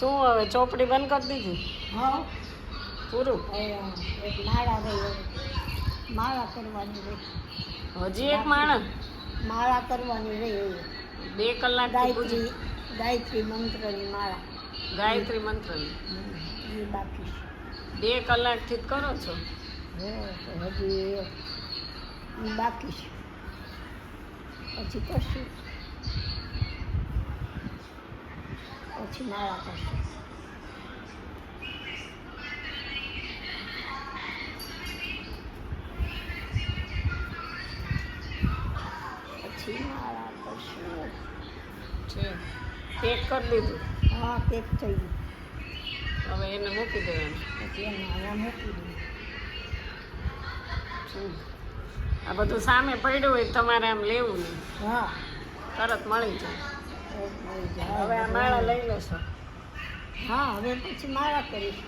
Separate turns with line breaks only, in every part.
શું હવે ચોપડી બંધ કરી દીધી?
હા
પૂરું?
એક માળા રહી માળા કરવાની રહી
હજી એક માણસ?
માળા કરવાની રહી
2 કલાક
ગાયત્રી મંત્રની માળા
ગાયત્રી મંત્રની
એ બાકી
2 કલાકથી જ કરો છો?
તો હજી એ બાકી છે પછી કરશું પછી માળા કરશું પછી માળા કરશું
છે પેક કરી દીધું?
હા પેક થઈ ગયું
હવે એને મૂકી દેવાનું.
પછી એને અહીંયા મૂકી દઉં
આ બધું સામે પડ્યું હોય તમારે આમ લેવું નહીં,
હા
તરત મળી જાય.
મળી જાય.
હવે આ માળા લઈ લેશો?
હા હવે પછી માળા કરીશ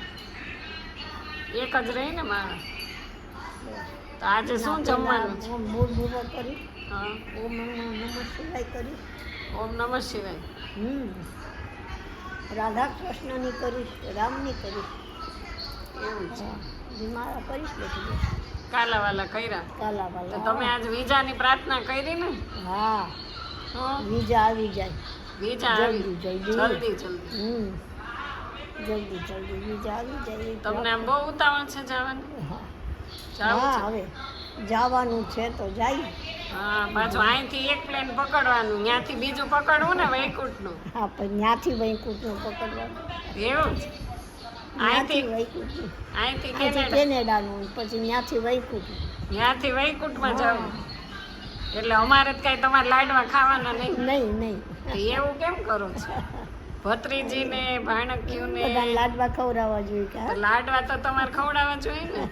એક જ રહી ને માળા. તો આજે શું જમવાનું છે?
ઓમ મૂળ મૂળો કરી
હા,
ઓમ નમઃ શિવાય કરી
ઓમ નમઃ શિવાય.
રાધા કૃષ્ણની કરીશ રામની કરીશ
એવું છે?
માળા કરીશ બધી
કાલાવાલા કર્યા? તો
કાલાવાલા
તમે આજ વિજાની પ્રાર્થના કરી ને?
હા
હા,
બીજા આવી જાય
વિજા આવી
જલ્દી
જલ્દી જલ્દી.
જલ્દી જલ્દી બીજા આવી જાય
તમને આમ બહુ ઉતાવળ છે જવાની?
હા
જાવું
હા
છે?
હવે જવાનું છે તો જાય
હા, પાછું અહીંથી એક પ્લેન પકડવાનું, ત્યાંથી બીજું પકડવું ને વૈકુંઠનું.
હા પણ ત્યાંથી વૈકુંઠનું પકડવાનું
એવું છે? અહીંથી
વૈકુંઠનું
અહીંથી
અહીંથી
કેનેડા,
કેનેડાનું પછી ત્યાંથી વૈકુંઠ
ત્યાંથી વૈકુંઠમાં જવું. એટલે અમારે જ કઈ તમારે લાડવા ખાવાના નહીં?
નહીં નહીં
તો એવું કેમ કરો છો? ભત્રીજીને ભાણકીઓને
બધા લાડવા ખવડાવવા જોઈએ કે
તો લાડવા તો તમારે ખવડાવવા જોઈએ ને.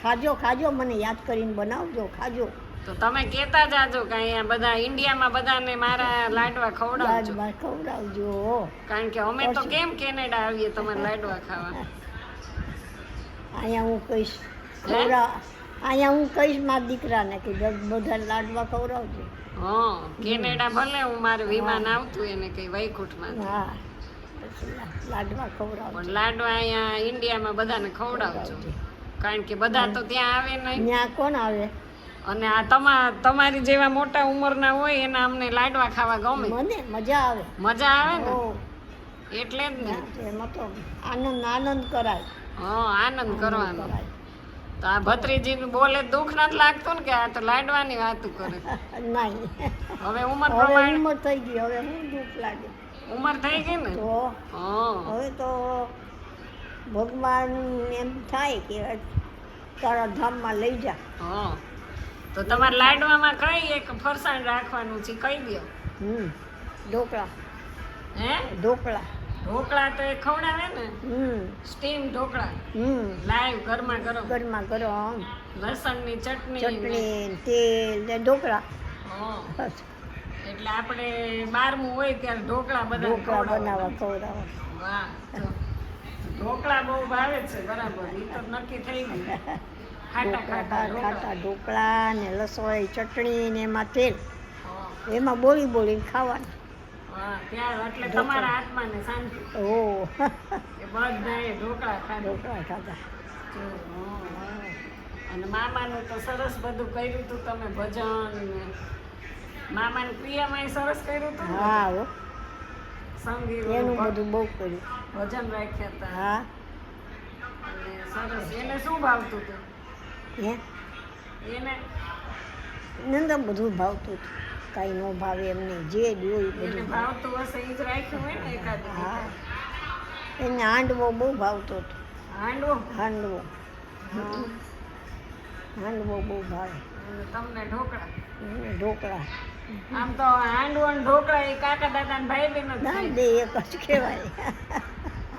ખાજો ખાજો મને યાદ કરીને બનાવજો ખાજો
તો તમે કહેતા જાજો કે અહીંયા બધા ઇન્ડિયામાં બધાને મારા લાડવા ખવડાવજો.
લાડવા ખવડાવજો
કારણ કે અમે તો કેમ કેનેડા આવીએ તમારે લાડવા ખાવા?
અહીંયા હું કહીશ અહીંયા હું કહીશ મારા દીકરાને કે બધા લાડવા ખવડાવજો.
હા, કેનેડા ભલે હું મારે વિમાન આવતું એને કઈ વૈકુંઠમાં,
હા પછી લાડવા ખવડાવજો
પણ લાડવા અહીંયા ઇન્ડિયામાં બધાને ખવડાવજો. કારણ કે બધા તો ત્યાં આવે નહીં,
ત્યાં કોણ આવે
અને આ તમારી જેવા મોટા ઉંમરના હોય એના અમને લાડવા ખાવા ગમે,
મને મજા આવે
મજા આવે ને.
ઓ
એટલે જ ને.
એમાં તો આનંદ કરાય
હા, આનંદ કરવાનો.
કરાય
તો આ ભત્રીજી બોલે દુઃખ નથી લાગતું ને કે આ તો લાડવાની વાતું કરે?
નહીં
હવે ઉંમર
હવે
પ્રમાણે
ઉંમર થઈ ગઈ હવે હું દુઃખ લાગે
ઉંમર થઈ ગઈ ને.
તો
હા,
હવે તો ભગવાન એમ થાય કે તારા ધામમાં લઈ જા
હા. તો તમારે લાડવામાં કઈ એક ફરસાણ રાખવાનું છે કહી દો.
ઢોકળા
હે?
ઢોકળા
ઢોકળા તો એ ખવડાવે ને, સ્ટીમ ઢોકળા લાઈવ ગરમા ગરમ,
ગરમા ગરમ
લસણની ચટણી.
ચટણી તેલ ને ઢોકળા
હા. એટલે આપણે 12મું હોય ત્યારે ઢોકળા બધા
ઢોકળા બનાવવા ખવડાવવા
વાહ, જો. ઢોકળા બહુ ભાવે છે, બરાબર. એ તો નક્કી થઈ ગયું. ખાટા ખાટા
ખાટા ઢોકળા ને લસોળી ચટણી ને એમાં તેલ
હા,
એમાં બોલીને ખાવાના
હા. ત્યાં એટલે તમારા આત્માને શાંતિ
ઓ
કે બધાએ ઢોકળા ખાધા.
ઢોકળા ખાધા
જો, હા. અને મામાનું તો સરસ બધું કર્યું હતું તમે, ભજન ને મામાને પ્રિયામાં સરસ કર્યું હતું ને?
હા હો
સંગીત
એનું બધું બહુ કર્યું
ભજન રાખ્યા હતા.
હા
અને સરસ. એને શું ભાવતું હતું?
હે
એને
નંદા બધું ભાવતું હતું કાંઈ ન ભાવે એમને જે જોયું
એને
બધું
ભાવતું હશે એ જ રાખ્યું હોય ને એકાદ.
હા એને હાંડવો બહુ ભાવતો હતો
હાંડવો.
હાંડવો હાંડવો બહુ ભાવે
અને તમને ઢોકળા.
એને ઢોકળા
આમ તો હાંડવો ને ઢોકળા એ કાકા દાદા ને ભાઈ બહેન જ
ના
થાય.
બે એક જ કહેવાય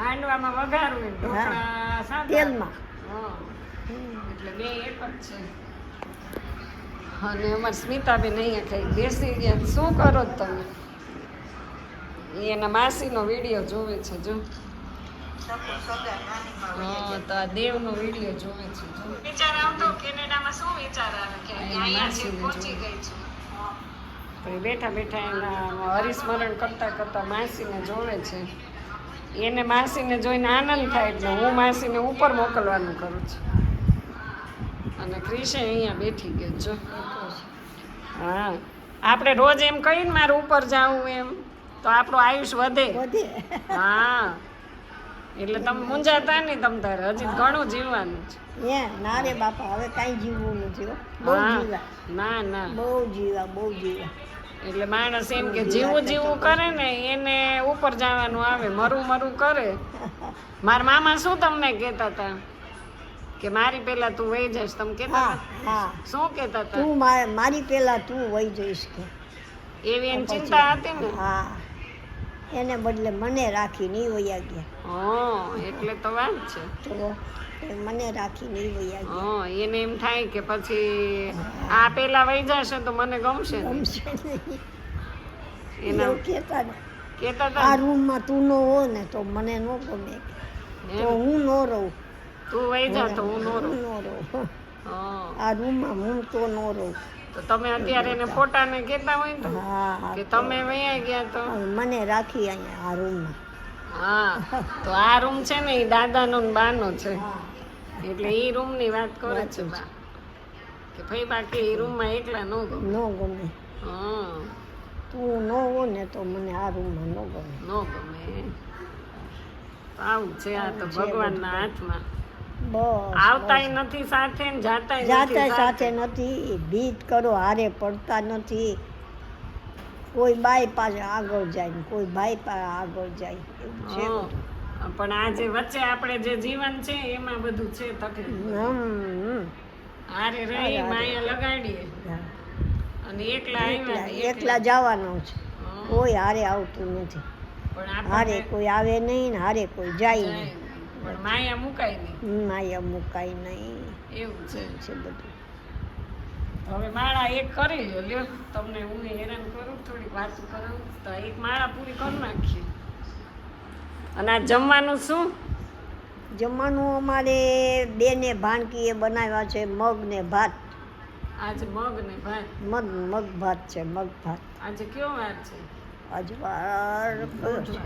હાંડવામાં વઘારવું ને ઢોકળા સાદા.
તેલમાં
હા, એટલે બે એક જ છે. અને અમારે સ્મિતાબેન અહીંયા કઈ બેસી ગયા. શું કરો છો તમે? એના માસીનો વિડીયો જોવે છે જો. હા, તો આ દેવનો વિડીયો જોવે છે જો. વિચાર આવતો કેનેડામાં શું વિચાર આવે કે અહીંયા છે પહોંચી ગઈ છે. તો એ બેઠા બેઠા એના હરિસ્મરણ કરતા કરતા માસીને જોવે છે. એને માસીને જોઈને આનંદ થાય એટલે હું માસીને ઉપર મોકલવાનું કરું છું. અને ક્રિશે અહીંયા બેઠી ગયો જો. હા આપણે રોજ એમ કહીને મારે ઉપર જાવું એમ તો આપણું આયુષ વધે.
વધે.
હા એટલે તમે મૂંઝાતા નહીં, તમ તારે હજી ઘણું જીવવાનું છે.
હે ના રે બાપા, હવે કાંઈ જીવવું નથી હો. બહુ
હા.
જીવા,
ના ના
બહુ જીવા.
એટલે માણસ એમ કે જીવું કરે ને એને ઉપર જવાનું આવે, મરું કરે. મારા મામા શું તમને કહેતા હતા કે મારી પેલા તું વહી જઈશ, તમે કહેતા
હા
હતા?
હા,
શું કહેતા હતા?
તું મારી પહેલા તું વહી જઈશ કે.
એવી એની ચિંતા હતી ને.
હા, એને બદલે મને રાખી નહીં વયા ગયા.
એટલે તો વાત છે.
તો એ મને રાખી નહીં વયા ગયા.
એને એમ થાય કે પછી આ પેલા વહી જશે તો મને ગમશે નહીં.
ગમશે નહીં.
એના
એવું કહેતા ને,
કહેતા
આ
હતા ને,
રૂમમાં તું ન હો ને તો મને ન ગમે, તો હું ન રહું.
તું વહી જા તો હું નો રહું.
ન રહું.
હા.
આ રૂમમાં હું તો ન રહું.
તો તમે અત્યારે એને ફોટાને કહેતા હોય ને
હા,
કે તમે વહી ગયા તો
હવે મને રાખી અહીંયા આ રૂમમાં.
હા તો આ રૂમ છે ને એ દાદાનો ને બાનો છે, એટલે એ રૂમની વાત કરે છે બા કે ભાઈ બાકી એ રૂમમાં એકલા ન ગમે.
ન ગમે.
હા
તું ન હો ને તો મને આ રૂમમાં ન ગમે.
ન ગમે. તો આવું છે, આ તો ભગવાનના હાથમાં.
બસ
આવતાય નથી સાથે ને જાતાય
જાતે
નથી
સાથે નથી, ભીત કરો હારે પડતા નથી. કોઈ બાઈ પાસે આગળ જાય ને કોઈ ભાઈ પાસે આગળ જાય, એવું છે.
હા. પણ આ જે વચ્ચે આપણે જે જીવન છે એમાં બધું છે તકલીફ.
હમ.
હારે રહી માયા લગાડીએ અને એકલા આવ્યા ને
એકલા જવાનો છે,
હા.
કોઈ હારે આવતું નથી.
પણ
હારે
આપણે
કોઈ આવે નહીં ને હારે કોઈ જાય નહીં.
પણ માયા મુકાય નહીં,
માયા મુકાય નહીં.
એવું છે.
એવું છે બધું.
હવે માળા એક કરી લ્યો. લ્યો તમને હું હેરાન કરું, થોડીક વાતો કરું તો એક માળા પૂરી કરી નાખીએ. અને આ જમવાનું શું?
જમવાનું અમારે બેને ભાણકીએ બનાવ્યા છે મગ ને ભાત.
આજે મગ ને ભાત.
મગ ભાત છે, મગ ભાત.
આજે કયો વાર છે?
અજવાર કયો છે?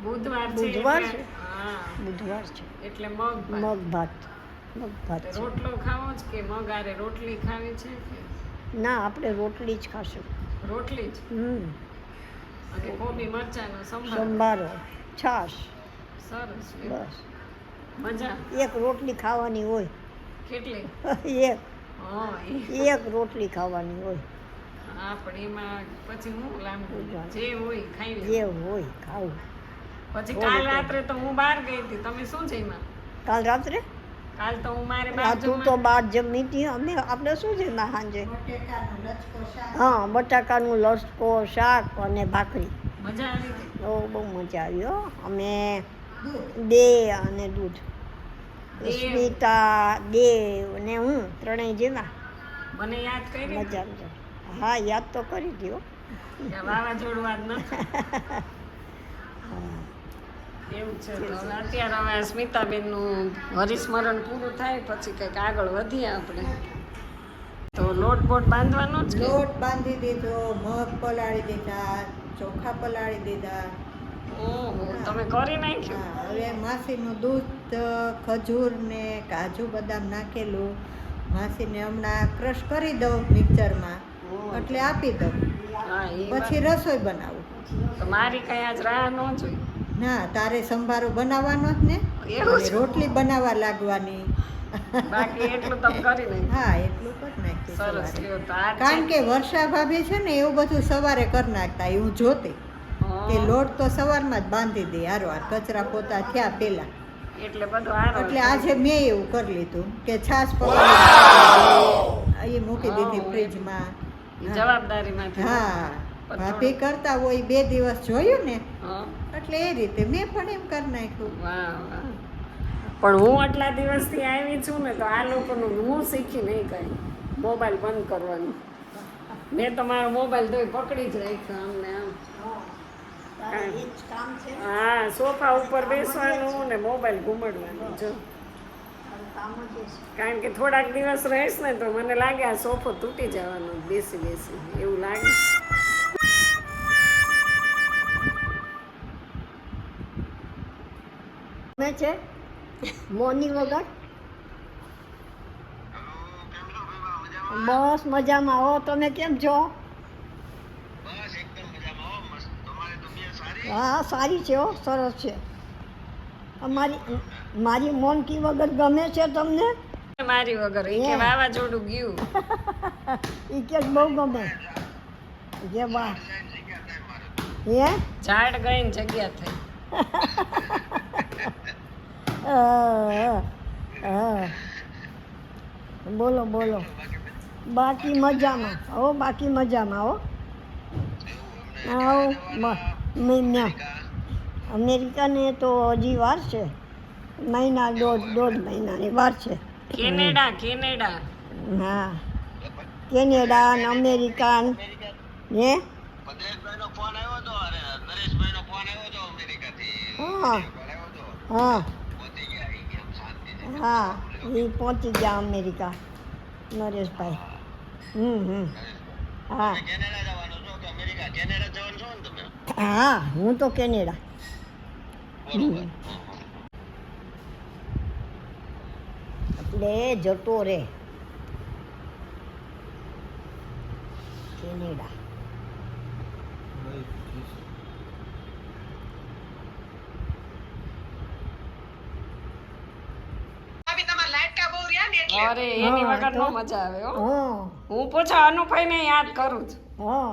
બુધવાર છે.
બુધવાર
એટલે-
છે?
હા
બુધવાર છે.
એટલે મગ ભાત.
મગ ભાત છે.
રોટલો ખાવો જ કે મગ આરે રોટલી ખાવી છે કે
ના, આપણે રોટલી જ ખાશું.
રોટલી જ? અને કોબી મરચાંનો સંભાર.
સંભારો, છાશ,
સરસ.
બસ.
મજા.
એક રોટલી ખાવાની હોય.
કેટલી?
એક
હા
એક રોટલી ખાવાની હોય.
હા પણ એમાં પછી હું લાંબુ
જાણે.
જે હોય ખાઈ
જે
લેવું.
હોય ખાવું.
પછી કાલ રાત્રે તો હું બહાર ગઈ હતી, તમે શું જમ્યા?
કાલ રાત્રે
કાલ તો હું મારે
આ
બહાર
તું તો બહાર જમી હતી. આપણે શું જમ્યા સાંજે? હા, બટાકાનું લસકો શાક અને ભાખરી.
મજા આવી ગઈ.
બહુ મજા આવી હો. અમે દેવ અને દૂધ,
દેવ.
સ્મિતા, દેવ ને હું ત્રણેય જેમાં
મને યાદ કરી
મજા. હા, યાદ તો કરી હતી હો.
વાવાઝોડું આજ નથી. એવું છે. તો હવે અત્યારે હવે સ્મિતાબેનનું હરિસ્મરણ પૂરું થાય પછી કંઈક આગળ વધીએ આપણે. તો લોટ બોટ બાંધવાનો જ કે?
લોટ બાંધી દીધો, મગ પલાળી દીધા, ચોખા પલાળી દીધા.
ઓહો, તમે કરી નાખ્યું?
હા, હવે માસીનું દૂધ, ખજૂર ને કાજુ બદામ નાખેલું. માસીને હમણાં ક્રશ કરી દઉં મિક્સરમાં, એટલે આપી દઉં.
હા એ
પછી રસોઈ બનાવું.
તો મારી કઈ આજ રાહ ન જોઈ.
ના, તારે સંભારો બનાવવાનો જ ને,
એવું
અને
છે?
રોટલી બનાવવા લાગવાની.
બાકી એટલું તમે કરી નાખ્યું.
હા, એટલું કરી નાખ્યું
સરસ.
સવારે.
લ્યો તો આ
કારણ કે વર્ષા ભાભી છે ને એવું બધું સવારે કરી નાખતા, એ હું જોતી કે લોટ તો સવારમાં જ બાંધી દે હારવાર, કચરા પોતા થયા પહેલા.
એટલે બધું હારો.
એટલે આજે મેં એવું કરી લીધું કે છાશ પકડી એ મૂકી દીધી ફ્રીજમાં.
જવાબદારીમાંથી.
હા, ભાભી કરતા હોય 2 દિવસ જોયું ને,
હા.
એટલે એ રીતે મેં પણ એમ કરી નાખ્યું.
વાહ વાહ. પણ હું આટલા દિવસથી આવી છું ને તો આ લોકોનું હું શીખી નહીં કઈ મોબાઈલ બંધ કરવાનું. મેં તો મારો મોબાઈલ તો પકડી જ રાખ્યો આમને આમ.
તારે એ જ કામ છે.
હા, સોફા ઉપર બેસવાનું ને મોબાઈલ ઘુમાડવાનું. જો
તારું કામ જ એ છે.
કારણ કે થોડાક દિવસ રહીશ ને તો મને લાગે આ સોફો તૂટી જવાનો બેસી બેસી એવું લાગે.
ગમે છે મોની વગર? બસ મજામાં હો. તમે કેમ છો? હા સારી છે હો, સરસ છે. મારી મોનકી વગર ગમે છે તમને?
મારી વગર ઈ કે વાવાઝોડું ગયું.
એ કે બહુ ગમે. જે વાહ હે
ઝાડ ગઈ ને જગ્યા થઈ.
બોલો બોલો. બાકી મજામાં હો, બાકી મજામાં હો. અમેરિકાને તો હજી વાર છે, મહિના દોઢ મહિનાની વાર છે.
કેનેડા
હા, કેનેડા ને અમેરિકા હે. હા હા હા, એ પહોંચી ગયા અમેરિકા નરેશભાઈ. હા હા, હું તો કેનેડા. એટલે જતો રે કેનેડા.
અરે એની
હા,
વગર
તો?
નો મજા આવે હો.
હા
હું પૂછા અનુભાઈ ને યાદ કરું છું.
હા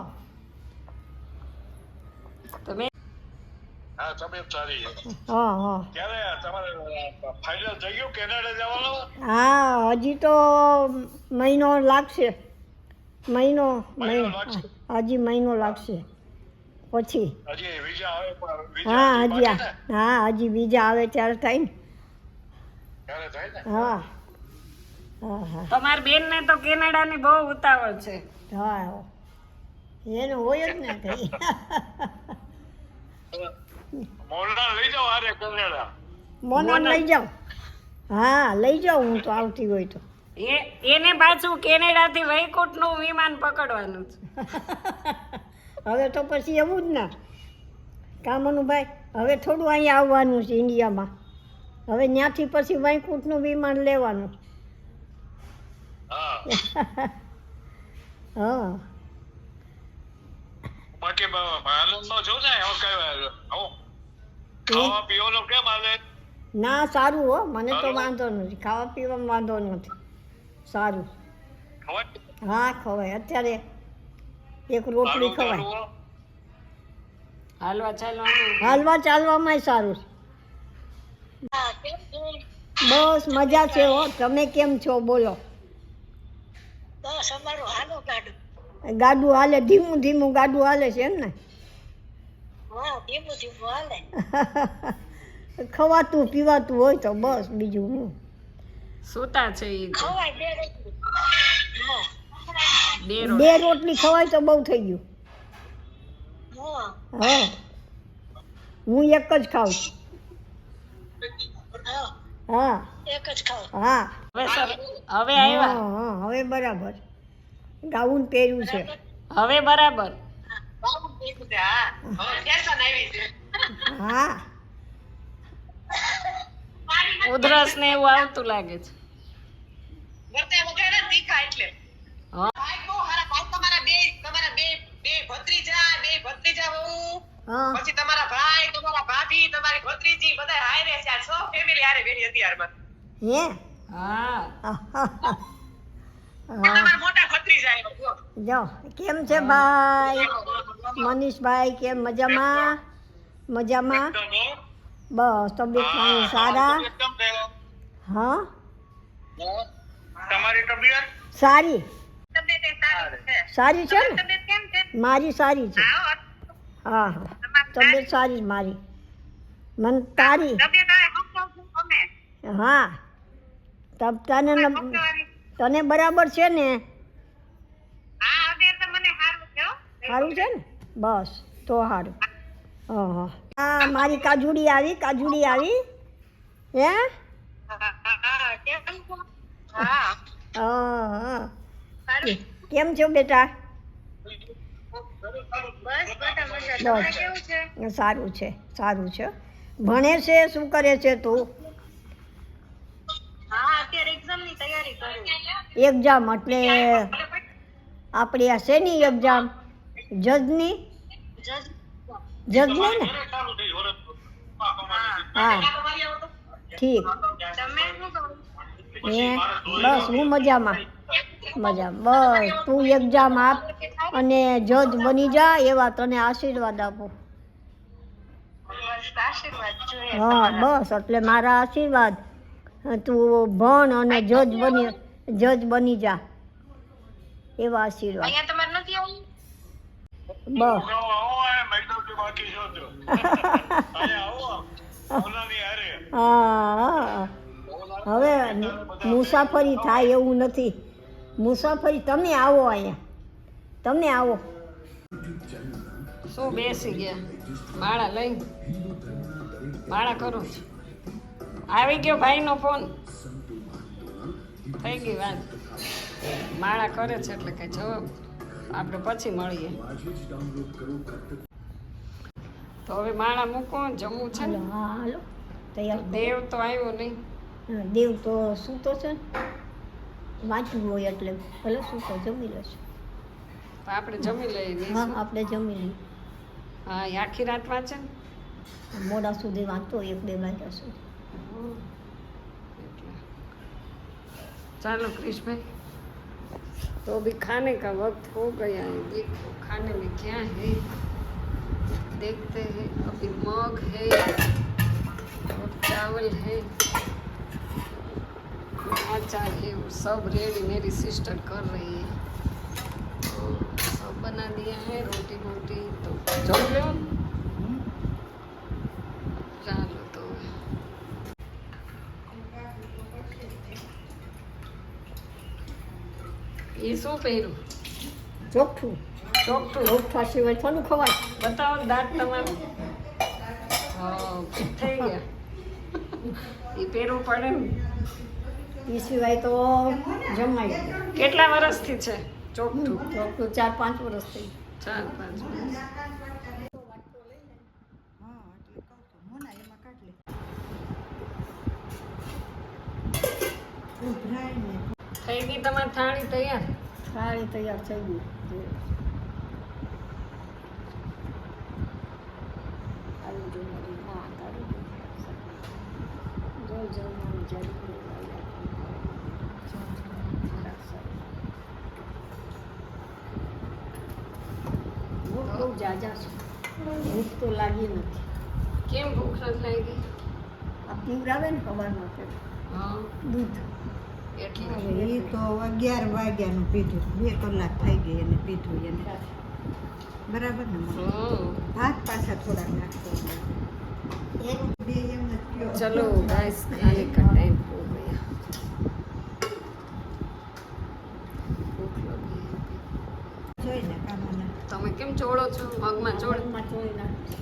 તમે
હા, તબિયત સારી છે.
હા હા
ક્યારે તમારે ફાઇનલ થઈ ગયું કેનેડા જવાનું?
હા, હજી તો મહિનો લાગશે.
મહિનો લાગશે?
હજી મહિનો લાગશે પછી.
હજી વિઝા આવે પણ
હા
વિઝા
હજી
બાકી ને?
હા હજી બીજા આવે ત્યારે થાય ને.
ક્યારે થાય ને?
હા હા હા
તમારી બેન ને તો કેનેડા ની બહુ ઉતાવળ છે.
હા, એને હોય જ ને કઈ.
મોરડા લઈ જાઓ હારે કેનેડા.
મોનમ લઈ જાઓ. હા લઈ જાઉં હું તો આવતી હોય તો.
એને પાછું કેનેડા થી વૈકુંઠ નું વિમાન પકડવાનું છે.
હવે તો પછી એવું જ ને કામનુભાઈ, હવે થોડું અહીંયા આવવાનું છે ઇન્ડિયામાં. હવે ત્યાંથી પછી વૈકુંઠનું વિમાન લેવાનું.
હા,
હા
બાકી આનંદ નો જો ને હું ખાવા પીવાનું કેમ હાલે?
ના સારું હો, મને તો વાંધો નથી. ખાવા પીવામાં વાંધો નથી, સારું.
ખવાય?
હા ખવાય. અત્યારે એક રોટલી ખવાય.
હાલવા ચાલવાનું
હાલવા ચાલવામાંય સારું. બસ મજા છે હો. તમે કેમ છો બોલો? ગાડું હાલે, ધીમું ધીમું ગાડું હાલે છે એમ ને? ખવાતું પીવાતું હોય તો બસ, બીજું હું.
સુતા છે ઈ તો.
બે રોટલી ખવાય તો બહુ થઈ ગયું. હા, હું એક જ ખાઉં છું. હા હા
હવે આવ્યા.
હા, હવે બરાબર. ગાઉન પહેર્યું છે.
હવે બરાબર.
હા
ઉધરસ ને એવું આવતું લાગે છે.
હા
પછી તમારા ભાઈ, તમારા ભાભી, તમારી ભત્રીજી બધા હારે છે. આ 6 ફેમિલી હારે બેઠી અત્યારમાં.
હે
હા
તમારા મોટા ભત્રીજા આવ્યા જો.
જો કેમ છે ભાઈ મનીષભાઈ? કેમ મજામાં? મજામાં બસ, તબિયત પાણી સારા? હા
તમારી તબિયત
સારી
તબિયત એ સારી છે.
સારી છે ને?
તબિયત કેમ છે?
મારી સારી છે.
આવો.
હા હા, તબિયત સારી છે મારી. મને તારી
તબિયત હવે હમણાં ગમે.
હા તને બરાબર છે ને?
હા, અત્યારે તો મને સારું છે હો.
સારું છે ને? બસ તો સારું. હા હા, મારી કાજુડી આવી. હે
હા, કેમ છો? હા.
હા
સારું.
કેમ છો બેટા?
બસ બધા મજા. તમને કેવું છે?
સારું છે. ભણે છે? શું કરે છે તું?
હા અત્યારે એક્ઝામ ની તૈયારી કરું
એક્ઝામ એટલે આપણી આ શેની એક્ઝામ? જજની? જજની ને?
ચાલુ થઈ વરસ
હા ઠીક.
તમે શું કરો
હે બસ હું મજામાં. બસ તું એક્ઝામ આપ અને જજ બની જા એવા તને આશીર્વાદ આપો.
બસ આશીર્વાદ જોઈએ
હા બસ એટલે મારા આશીર્વાદ. તું ભણ અને જજ બની જા એવા આશીર્વાદ.
અહીંયા તમારે નથી આવું
બસ
મહિનાથી બાકી છો તો અહીંયા આવો ઓલાની હારે
હા હવે મુસાફરી થાય એવું નથી. મુસાફરી તમે આવો અહીંયા, તમે આવો.
શું બેસી ગયા માળા લઈ? માળા કરું છું. આવી ગયો ભાઈનો ફોન, થઈ ગઈ વાત. માળા કરે છે એટલે કઈ જવાબ આપણે પછી મળીએ. તો હવે માળા મૂકો, જમવું છે ને?
હા હાલો તૈયાર.
દેવ તો આવ્યો નહીં.
દેવ તો સૂતો છે ને, વાંચવું હોય એટલે ભલે સૂતો જમી લેશે.
તો આપણે જમી લઈએ.
હા આપણે જમી લઈએ.
હા એ આખી રાત વાંચે ને?
મોડા સુધી વાંચતો 1-2 વાગ્યા સુધી.
એટલે चलो कृष्ण भाई, तो अभी खाने का वक्त हो गया है. देखो खाने में क्या है, देखते हैं. अभी मग है और चावल है, अचार है, और सब रेडी मेरी सिस्टर कर रही है. तो सब बना दिया है, रोटी मोटी. तो जम लो. चलो तो ये શું પહેર્યું?
ચોખ્ઠું
ચોકઠું.
ચોખ્ઠા સિવાય થોડું ખવાય.
બતાવો દાંત તમારું. હા થઈ ગયા. એ પહેરવું પડે ને.
એ સિવાય તો જમાય.
કેટલા વર્ષથી છે ચોકઠું?
ચોખ્ઠું 4-5 વર્ષ થઈ.
4-5 વર્ષ.
હા એટલે કહું તો મોના એમાં કાઢ લે ઉભરાય ને
થઈ ગઈ તમારી થાળી તૈયાર?
થાળી તૈયાર થઈ ગઈ. આવી જો મારી માં તારી જો જમવાનું જરી બહુ જાજા છે. ભૂખ તો લાગી નથી.
કેમ ભૂખ નથી લાગી?
આ પીવડાવે ને ખબરમાં છે
હા
દૂધ.
એટલે
એ તો 11 વાગ્યાનું પીધું, 2 કલાક થઈ ગઈ એને પીધું એને. બરાબર ને મમ્મી? ભાત પાછા થોડાક નાખતો બે એમ જ પીઓ.
चलो गाइस खाने का टाइम हो गया. भूख लगी है.
જોઈને કામના
તમે કેમ ચોળો છો? મગમાં ચોળ.
મગમાં ચોળી નાખે.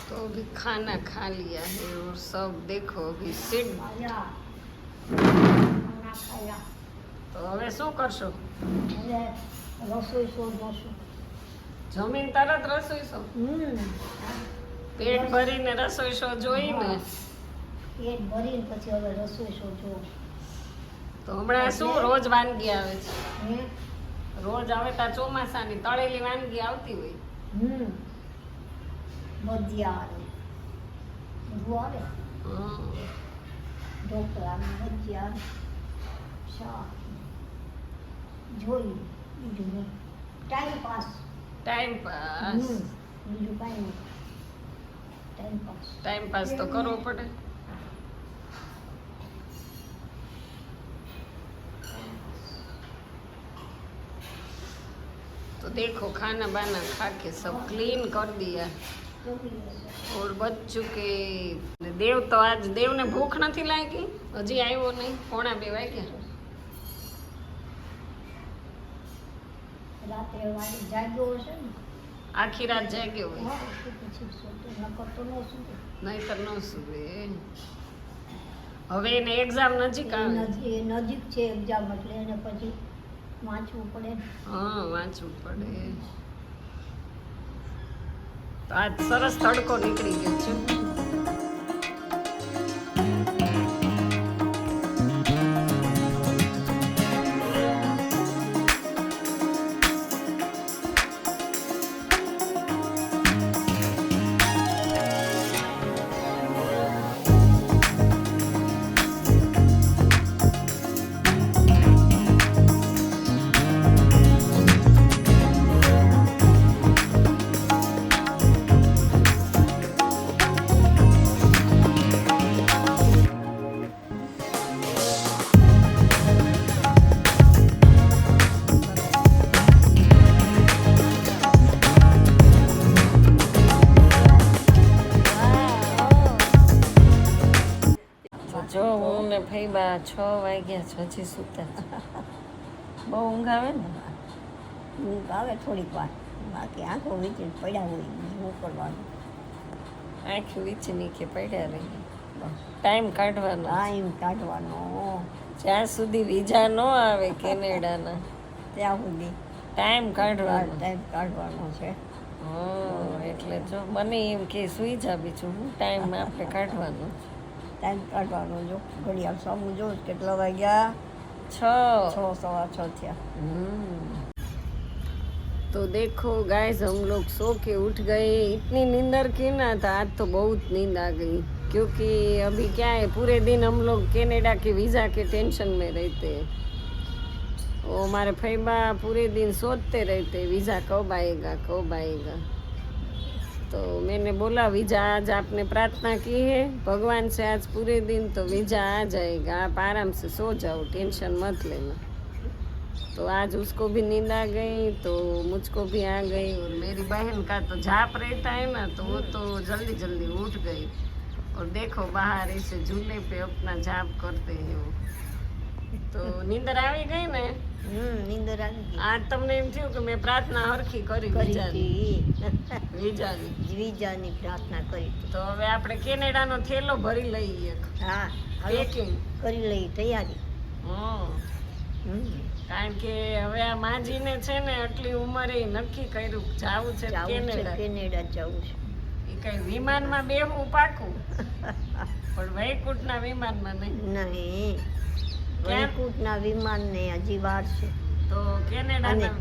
तो अभी खाना खा लिया है और सब देखो अभी सिट.
ખાયા ખાના ખાયા.
તો હવે શું કરશો?
હવે રસોઈ શોધશું.
જમીન તરત રસોઈ શો? પેટ ભરીને રસોઈ શો જોઈને.
પેટ ભરીને પછી હવે રસોઈ શોધો.
તો હમણાં શું રોજ વાનગી આવે છે?
હે
રોજ આવે તો આ ચોમાસાની તળેલી વાનગી આવતી હોય.
ભજીયા આવે, બધું આવે.
હમ.
ઢોકળા ને ભજીયા શાક જોઈ બીજું નહીં. Time pass.
Time pass.
બીજું કાંઈ નહીં. Time pass.
ટાઈમ પાસ તો કરવો પડે. तो देखो खाना बाना खा के सब क्लीन कर दिया और बच चुके. देव तो आज देव ने भूख नहीं लागी, हजी आयो नहीं. 1:45 वाग्या.
રાત્રે વાળી જાગ્યો હશે ને.
आखी रात जाग्यो હોય,
હા, પછી સૂતો નકર તો ન સૂતો.
નહીતર ન સુવે. હવે એને એક્ઝામ નજીક આવે.
એ નજીક છે એક્ઝામ એટલે એને પછી વાંચવું પડે ને.
હા વાંચવું પડે. તો આજ સરસ તડકો નીકળી ગયો છે. જો હું ને ફઈબા 6 વાગ્યા છે હજી સૂતા છે. બહુ ઊંઘ આવે ને?
ઊંઘ આવે થોડીક વાર, બાકી આંખો વીચીને પડ્યા હોય શું કરવાનું.
આંખ વીચની કે પડ્યા રહી. ટાઈમ કાઢવાનો,
ટાઈમ કાઢવાનો
જ્યાં સુધી વિઝા ન આવે કેનેડાના
ત્યાં સુધી
ટાઈમ કાઢવાનો.
ટાઈમ કાઢવાનો છે.
એટલે જો મને એમ કે સુઈ જા, બીજું હું ટાઈમ આપણે કાઢવાનો.
ટાઈમ કાઢવાનો. જો ઘડિયાળ સામું જો કેટલા વાગ્યા?
6.
6:15 થયા.
तो देखो गाइस, हम लोग सो के उठ गए. इतनी नींदर की ना था आज, तो बहुत नींद आ गई. क्योंकि अभी क्या है, पूरे दिन हम लोग कनाडा के वीज़ा के टेंशन में रहते हैं. वो हमारे फैबा पूरे दिन सोचते रहते वीज़ा कब आएगा कब आएगा. तो मैंने बोला वीज़ा आज आपने प्रार्थना की है भगवान से, आज पूरे दिन तो वीज़ा आ जाएगा, आप आराम से सो जाओ, टेंशन मत लेना. तो आज उसको भी नींद आ गई तो मुझको भी आ गई. और मेरी बहन का तो जाप रहता है ना, तो वो तो जल्दी जल्दी उठ गई. और देखो बाहर ऐसे झूले पे अपना जाप करते हैं वो. तो नींदर આવી ગઈ ને?
નીંદર આવી ગઈ.
આજ તમને એમ થયું કે મેં પ્રાર્થના હરખી કરી વિચારી
હતી. વિઝાની પ્રાર્થના કરી હતી.
તો હવે આપણે કેનેડાનો થેલો ભરી લઈએ.
હા,
પેકિંગ
કરી લઈ તૈયારી.
કારણ કે હવે આ માજીને છે ને આટલી ઉંમરે નક્કી કર્યું જાવું છે કેનેડા.
કેનેડા જવું છે.
એ કઈ વિમાનમાં બેહવું પાકું, પણ વૈકુંઠના વિમાનમાં નહીં.
નહીં, વૈકુંઠના વિમાનને હજી વાર છે.
તો કેનેડાના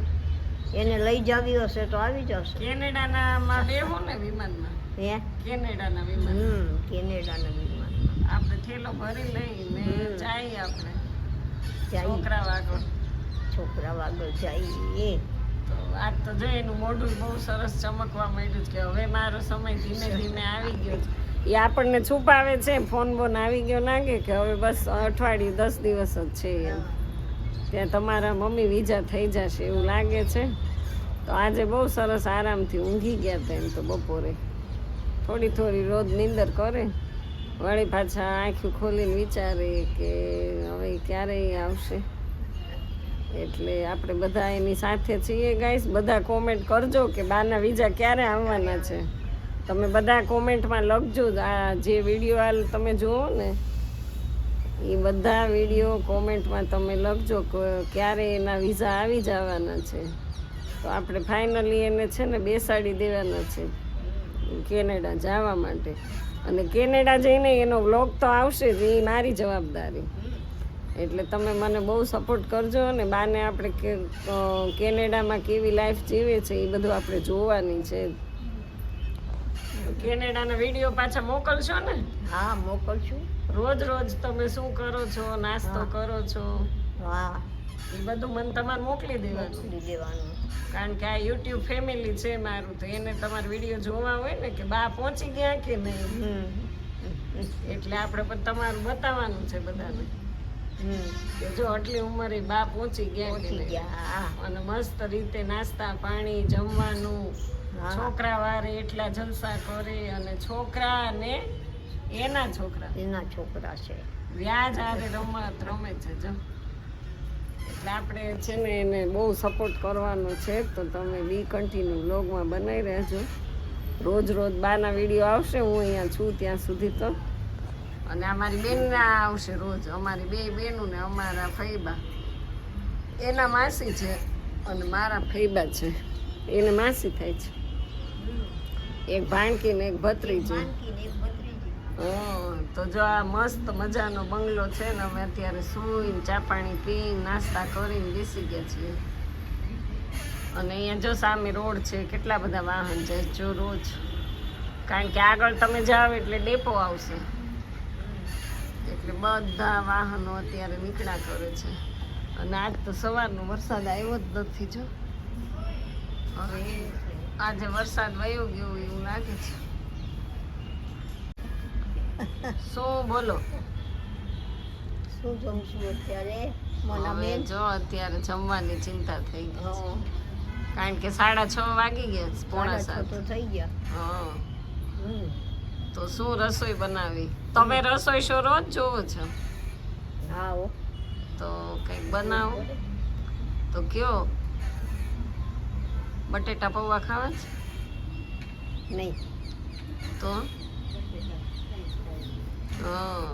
એને લઈ જાવી હશે તો આવી જશે.
કેનેડાનામાં બેહું ને વિમાનમાં.
હે,
કેનેડાના વિમાન.
કેનેડાના વિમાનમાં
આપણે થેલો ભરી લઈને જઈએ. આપણે
જઈએ. છોકરા વાગળ જઈએ.
તો આજ તો જો એનું મોઢું બહુ સરસ ચમકવા માંડ્યું છે કે હવે મારો સમય ધીમે ધીમે આવી ગયો છે. એ આપણને છુપાવે છે, ફોન બોન આવી ગયો લાગે કે હવે બસ અઠવાડિયું 10 દિવસ જ છે એમ. ત્યાં તમારા મમ્મી વિઝા થઈ જશે એવું લાગે છે. તો આજે બહુ સરસ આરામથી ઊંઘી ગયા હતા. એમ તો બપોરે થોડી થોડી રોજ નીંદર કરે, વળી પાછા આંખું ખોલીને વિચારે કે હવે ક્યારે આવશે. એટલે આપણે બધા એની સાથે છીએ ગાઈસ. બધા કોમેન્ટ કરજો કે બાના વિઝા ક્યારે આવવાના છે. તમે બધા કોમેન્ટમાં લખજો. આ જે વિડીયો હાલ તમે જુઓ ને એ બધા વિડીયો કોમેન્ટમાં તમે લખજો કે ક્યારે એના વિઝા આવી જવાના છે. તો આપણે ફાઇનલી એને છે ને બેસાડી દેવાના છે કેનેડા જવા માટે. અને કેનેડા જઈને એનો વ્લોગ તો આવશે જ, એ મારી જવાબદારી. એટલે તમે મને બહુ સપોર્ટ કરજો. અને બાને આપણે કેનેડામાં કેવી લાઈફ જીવે છે એ બધું આપણે જોવાની છે. કેનેડાના વિડીયો પાછા મોકલશો ને?
હા, મોકલશું.
રોજ રોજ તમે શું કરો છો, નાસ્તો કરો છો,
હા,
એ બધું મને તમારે મોકલી દેવાનું. કારણ કે આ યુટ્યુબ ફેમિલી છે મારું, તો એને તમારે વિડીયો જોવા હોય ને કે બા પહોંચી ગયા કે નહીં. એટલે આપણે પણ તમારું બતાવવાનું છે બધાને કે જો આટલી ઉંમરે બા પહોંચી ગયા કે નહીં. અને મસ્ત રીતે નાસ્તા પાણી જમવાનું, છોકરા વારે એટલા જલસા કરે. અને છોકરા ને એના છોકરા છે વ્યાજ હારે રમત રમે છે જો. એટલે આપણે છે ને એને બહુ સપોર્ટ કરવાનો છે. તો તમે બી કન્ટિન્યુ વ્લોગમાં બનાવી રહેજો. રોજ રોજ બાના વિડીયો આવશે, હું અહીંયા છું ત્યાં સુધી. તો અને અમારી બેનના આવશે રોજ. અમારી બે બેનું ને અમારા ફઈબા, એના માસી છે અને મારા ફઈબા છે, એને માસી થાય છે. એક ભાણકી ને એક ભત્રીજી.
માનકી ને એક ભત્રીજી.
તો જો આ મસ્ત મજાનો બંગલો છે ને અમે અત્યારે સૂઈને ચા પાણી પીને નાસ્તા કરીને બેસી ગયા છીએ. અને અહીંયા જો સામે રોડ છે, કેટલા બધા વાહન જાય જો રોજ, કારણ કે આગળ તમે જાઓ એટલે ડેપો આવશે, એટલે બધા વાહનો અત્યારે નીકળ્યા કરે છે. અને આજ તો સવારનો વરસાદ આવ્યો જ નથી. જો હવે આજે વરસાદ વયો ગયો એવું લાગે છે. શું બોલો?
શું જમશું અત્યારે
હવે
મોનાબેન?
જો અત્યારે જમવાની ચિંતા થઈ ગઈ છે.
હા,
કારણ કે 6:30 વાગી ગયા છે, પોણા 7.
6:30 તો થઈ ગયા.
હા,
હમ.
તો શું રસોઈ બનાવી? તમે રસોઈ શો રોજ જોવો છો,
હા હો.
તો કંઈક બનાવો તો કયો. બટેટા પૌવા ખાવા છે
નહીં
તો? હા,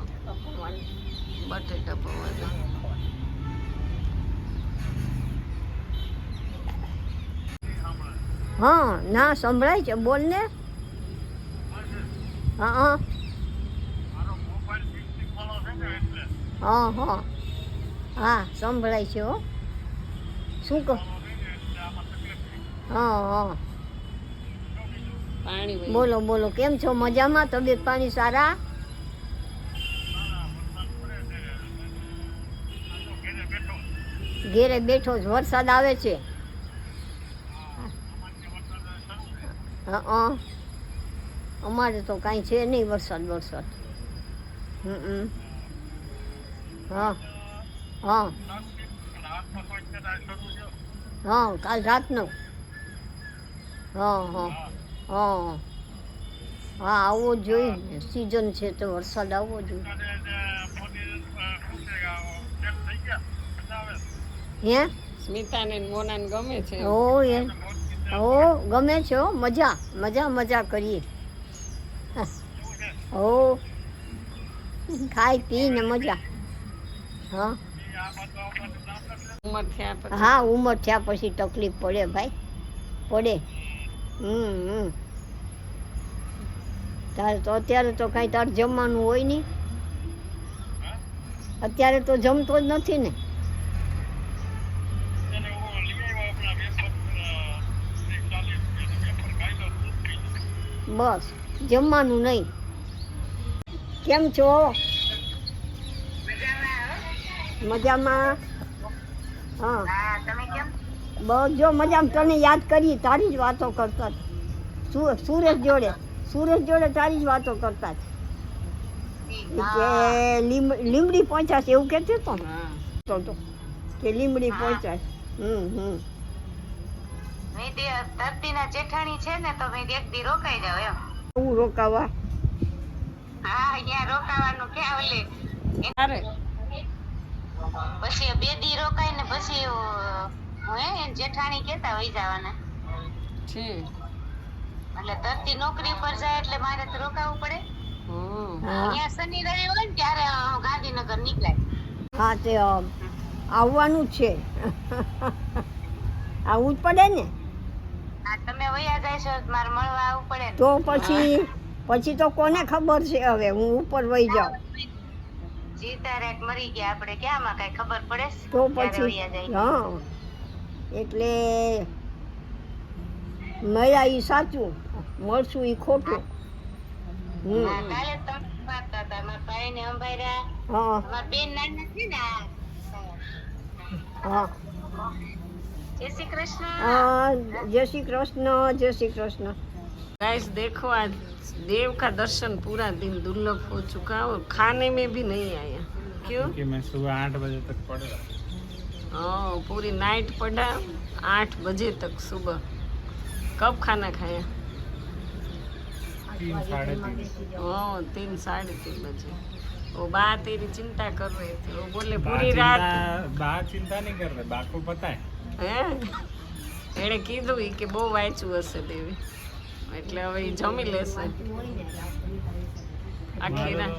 બટેટા પૌવા દો.
હા ના સંભળાય છે, બોલ ને. હા હા હા હા હા સંભળાય છે હો. શું કહો? હા હા
પાણી વહી
બોલો બોલો, કેમ છો? મજામાં? તબિયત પાણી સારા? ઘેરે બેઠો જ, વરસાદ આવે છે. હા અમારે તો કાંઈ છે નહીં વરસાદ. હા હા હા કાલ રાતનો. હા હા હા હા આવવો જ જોઈએ ને, સિઝન છે તો વરસાદ આવવો જોઈએ. હે
સ્મિતાને ને મોનાને ગમે છે.
ઓ એ ઓ ગમે છે હો, મજા કરીએ. ઓ ખાઈ પીને મજા. હા
ઉંમર થયા પછી
હા ઉંમર થયા પછી તકલીફ પડે ભાઈ, પડે. તારે તો અત્યારે તો કાંઈ તારે જમવાનું હોય નહીં. અત્યારે તો જમતો જ નથી ને. બસ જમવાનું નહીં. કેમ છો? મજામાં? હા બસ જો મજામાં. તને યાદ કરી, તારી જ વાતો કરતા હતા. સુરેશ જોડે તારી જ વાતો કરતા હતા કે લીમડી પહોંચ્યા છે એવું કહેતો હતો ને.
હા
તો કે લીમડી પહોંચ્યા છે.
ધરતીના જેઠાણી છે ને, તો મેં એક દી રોકાઈ જાવ એમ.
હું રોકાવા?
હા અહીંયા રોકાવાનું ક્યાં ઓલે
અરે
પછી 2 દી રોકાય ને પછી જેઠાણી કેતા હોય જવાના,
છે.
એટલે ધરતી નોકરી ઉપર જાય એટલે મારે તો રોકાવું પડે.
હા
અહીંયા શનિ રવિ હોય ને ત્યારે ગાંધીનગર નીકળાય.
હા તે આવવાનું જ છે. આવવું જ પડે ને.
આ તમે વયા જાય છો મારે મળવા આવવું પડે ને.
તો પછી તો કોને ખબર છે હવે હું ઉપર વહી જાઉં
જીતા રાત મરી ગયા આપણે ક્યાંમાં કઈ ખબર પડે છે?
તો
ક્યારે
પછી
વયા જાય.
હા એટલે મળ્યા એ સાચું, મળશું એ ખોટું.
હા, કાલે તમે વાંચતા હતા મારા ભાઈ ને અંબાર્યા.
હા
અમારા બેન નાના છે ને
હા
જય શ્રી કૃષ્ણ.
जय श्री कृष्ण.
गाइस देखो आज देव का दर्शन पूरा दिन दुर्लभ हो चुका और खाने में भी नहीं आया. क्यों?
कि मैं सुबह 8 बजे तक पढ़ रहा
हाँ पूरी नाइट पढ़ा 8 बजे तक सुबह. कब खाना खाया?
3 साढ़े 3
हाँ 3 साढ़े 3 बजे. वो बा तेरी चिंता कर रहे थे, वो बोले पूरी रात
बा चिंता नहीं कर रहे, बा को पता है.
હે એણે કીધું ઈ કે બહુ વાંચ્યું હશે દેવી, એટલે હવે ઈ જમી લેશે. આખી રાત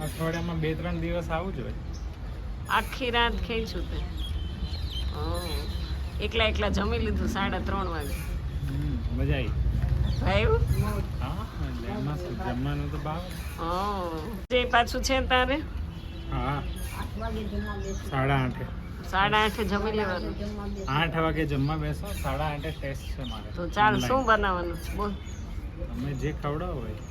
અઠવાડિયામાં 2-3 દિવસ આવું જોઈએ.
આખી રાત ખેંચ્યું તે. એકલા જમી લીધું 3:30 વાગે.
મજા આવી.
આવ્યું
હા એટલે એમાં શું જમવાનું તો ભાવે.
જે પાછું છે તારે
હા 8:30.
8:30 જમી લેવાનું
8 વાગે જમવા બેસો, 8:30 ટેસ્ટ છે મારે.
તો ચાલ
Online.
શું બનાવવાનું છે બોલ
તમે જે ખવડાવો હોય.